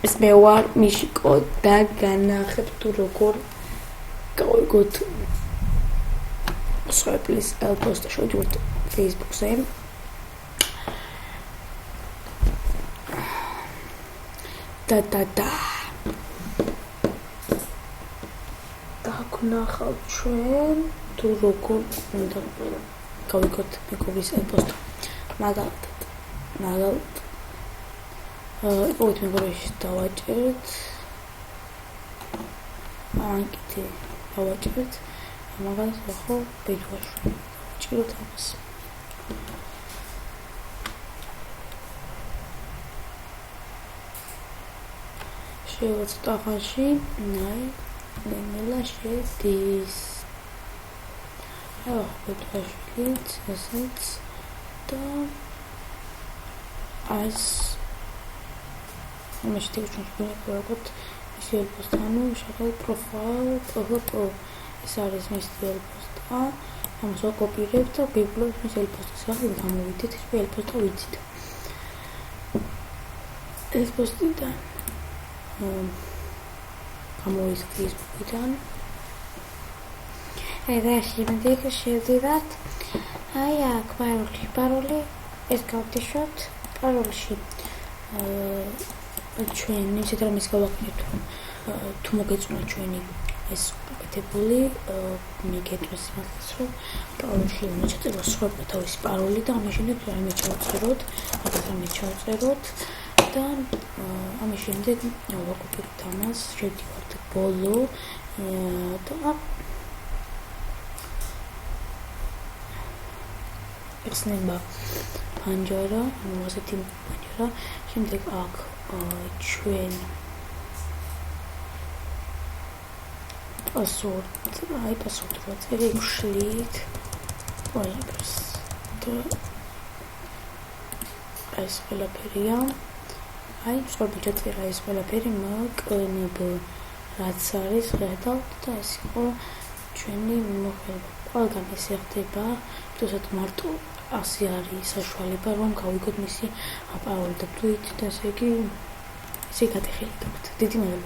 ეს მე ვარ მიშიკო და განახებ თუ როგორ გავიგოთ სხვების პოსტა შევდივართ Facebook-ზე და დაგვნახავთ ჩვენ თუ როგორ უნდა გავიგოთ მეგობრის პოსტა მაგალითად იპოვეთ მეგობრებში დავაჭერთ ანკეტი დავაჭერთ მაგალითად ხო ბეჯვაში დავაჭეროთ ამას შევაწყდა ხანში ნელა შედის ბეჯვაშიც ესეც და as I'm just going to put this post on profile pro is არის მის პოსტა ამას ვაკოპირებ და ვიბლოთ მის პოსტს ახლა გამოვიდეთ ეს პოსტა ვიცით ეს პოსტიდან გამოდის Facebook-დან და შემდეგ შევდივართ აი აქ პაროლი ეს გავდიშოთ პაროლში ჩვენ ისეთ რამეს გავაკეთებთ თუ მოგეწონა ჩვენი ეს უკეთებული მიგეტყვის მართლაც რომ პაროლში უნდა ჩაწეროთ სხვა თავისი პაროლი და ამის შემდეგ რამე ჩავწეროთ და ამის შემდეგ ვაკოპირებთ ამას შევდივართ ბოლო და ეხსნება პანჯარა ასეთი პანჯარა შემდეგ აქ ჩვენ პასვორდ ვაწერთ ვშლით ყველაფერს და ეს ყველაფერია აი სხვა ჩაწერა ეს ყველაფერი მოკნებ რაც არის ხედავთ და ეს იყო ჩვენი მოხელება ყველგან ესე ხდება თუმცა მარტო ასე არის საშუალება რომ გავიგოთ მისი პაროლი და თუ იცით ასე იგი ისე გატეხილი გაქვთ დიდი მადლობა